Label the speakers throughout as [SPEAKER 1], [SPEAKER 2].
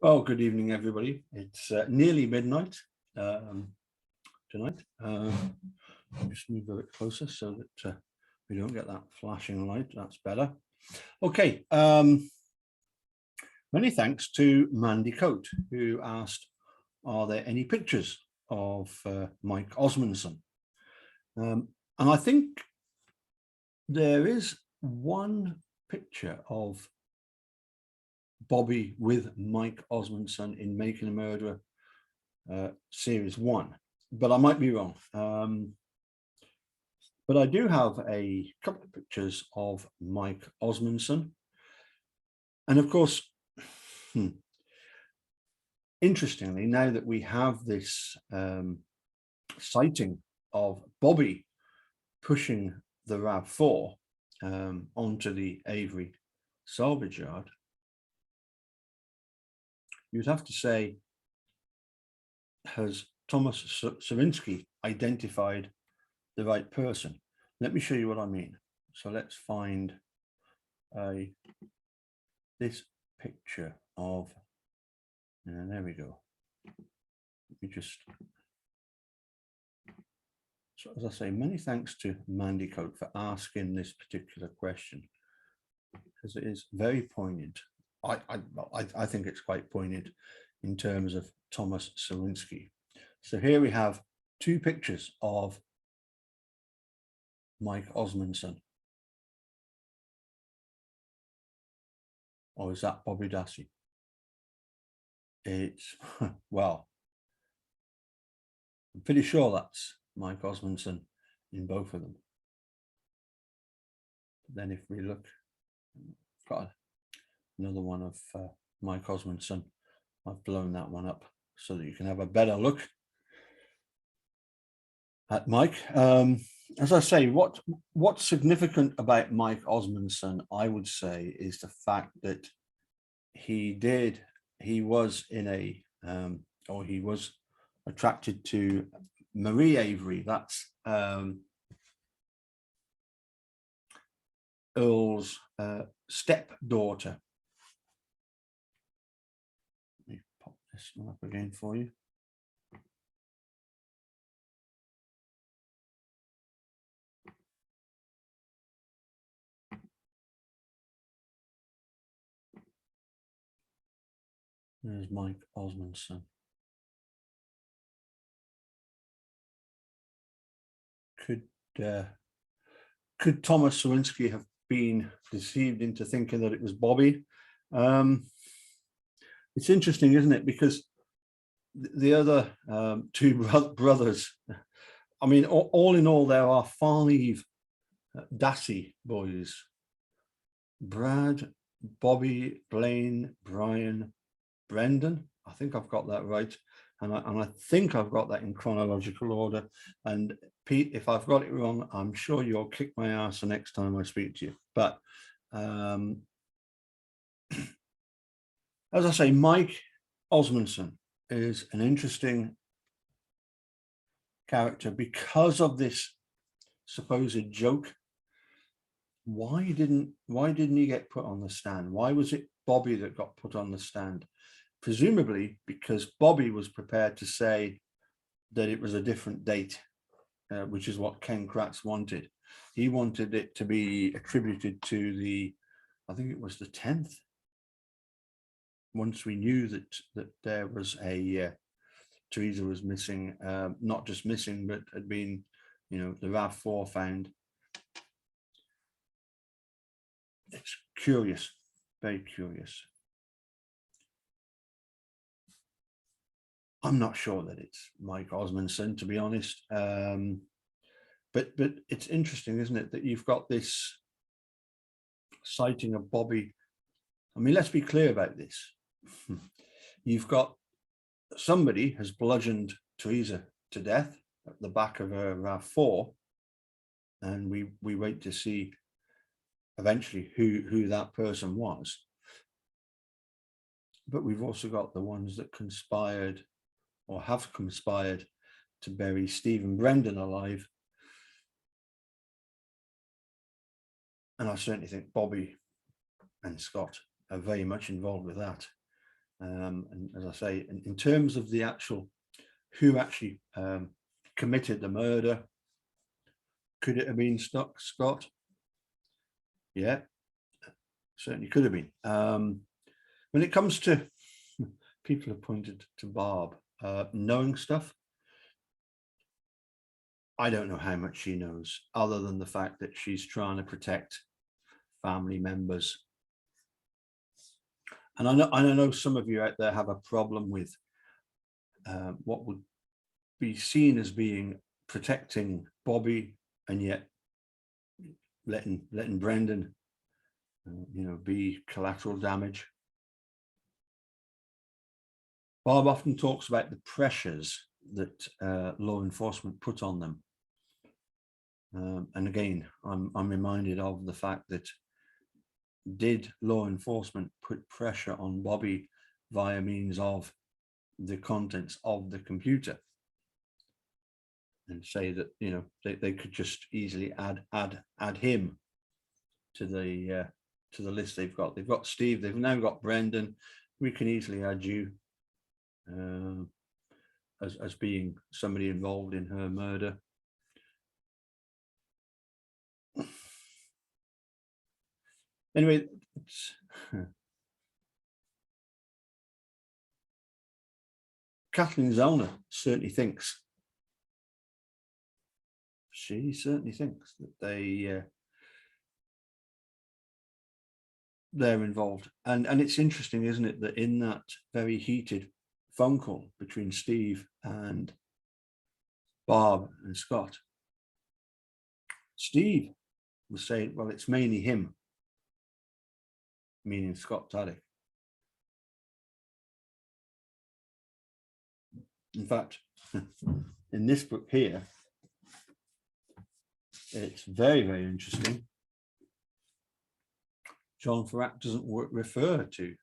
[SPEAKER 1] Well, good evening, everybody. It's nearly midnight tonight. Just move a bit closer so that we don't get that flashing light. That's better. Okay. Many thanks to Mandy Coate, who asked, are there any pictures of Mike Osmondson? And I think there is one picture of Bobby with Mike Osmondson in Making a Murderer series 1, but I might be wrong. But I do have a couple of pictures of Mike Osmondson. And of course, interestingly, now that we have this sighting of Bobby pushing the RAV4 onto the Avery salvage yard, you'd have to say, has Thomas Sawinski identified the right person? Let me show you what I mean. So let's find this picture of, and there we go. Let me just, so as I say, many thanks to Mandy Coate for asking this particular question, because it is very poignant. I think it's quite poignant in terms of Thomas Sawinski. So here we have two pictures of Mike Osmondson. Or is that Bobby Dassey? It's, well, I'm pretty sure that's Mike Osmondson in both of them. Then if we look, I've got another one of Mike Osmondson. I've blown that one up so that you can have a better look at Mike. As I say, what's significant about Mike Osmondson, I would say, is the fact that he was in a, or he was attracted to Marie Avery. That's Earl's stepdaughter. Let me pop this one up again for you. There's Mike Osmondson. Could Thomas Sawinski have been deceived into thinking that it was Bobby? It's interesting, isn't it? Because the other two brothers, I mean, all in all, there are 5 Dassey boys: Brad, Bobby, Blaine, Brian, Brendan. I think I've got that right. And I think I've got that in chronological order. And Pete, if I've got it wrong, I'm sure you'll kick my ass the next time I speak to you. But as I say, Mike Osmondson is an interesting character because of this supposed joke. Why didn't he get put on the stand? Why was it Bobby that got put on the stand? Presumably because Bobby was prepared to say that it was a different date, which is what Ken Kratz wanted. He wanted it to be attributed to the, I think it was the 10th. Once we knew that there was a, Teresa was missing, not just missing, but had been, the RAV4 found. It's curious, very curious. I'm not sure that it's Mike Osmondson, to be honest. But it's interesting, isn't it, that you've got this sighting of Bobby. I mean, let's be clear about this. You've got somebody has bludgeoned Teresa to death at the back of a RAV4, and we wait to see eventually who that person was. But we've also got the ones that conspired or have conspired to bury Stephen Brendan alive. And I certainly think Bobby and Scott are very much involved with that. And as I say, in terms of the actual, who actually committed the murder, could it have been Scott? Yeah, certainly could have been. When it comes to, people have pointed to Barb knowing stuff. I don't know how much she knows, other than the fact that she's trying to protect family members. And I know some of you out there have a problem with what would be seen as being protecting Bobby, and yet letting Brendan, be collateral damage. Barb often talks about the pressures that law enforcement put on them. And again, I'm reminded of the fact that, did law enforcement put pressure on Bobby via means of the contents of the computer, and say that they could just easily add him to the list they've got. They've got Steve. They've now got Brendan. We can easily add you as being somebody involved in her murder. Anyway, Kathleen Zellner certainly thinks. She certainly thinks that they're involved. And it's interesting, isn't it, that in that very heated phone call between Steve and Barb and Scott, Steve was saying, well, it's mainly him, meaning Scott Taddick. In fact, in this book here, it's very, very interesting. John Farrack doesn't refer to,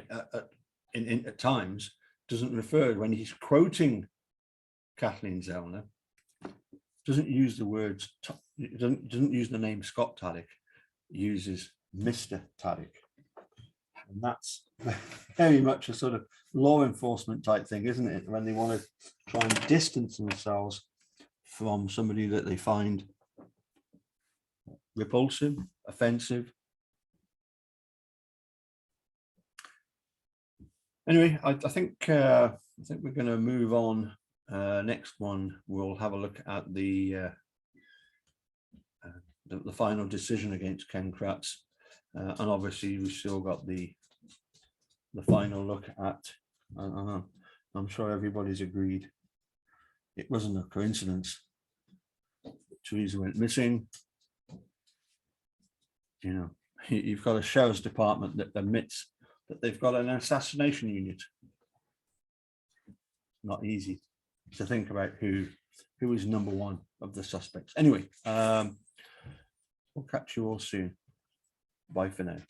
[SPEAKER 1] at times, doesn't refer, when he's quoting Kathleen Zellner, doesn't use the words, doesn't use the name Scott Taddick, uses Mr. Taddick. And that's very much a sort of law enforcement type thing, isn't it? When they want to try and distance themselves from somebody that they find repulsive, offensive. Anyway, I think we're going to move on. Next one, we'll have a look at the final decision against Ken Kratz, and obviously we've still got the final look at. I'm sure everybody's agreed it wasn't a coincidence. Teresa went missing. You've got a sheriff's department that admits that they've got an assassination unit. Not easy to think about who is number one of the suspects. Anyway, we'll catch you all soon. Bye for now.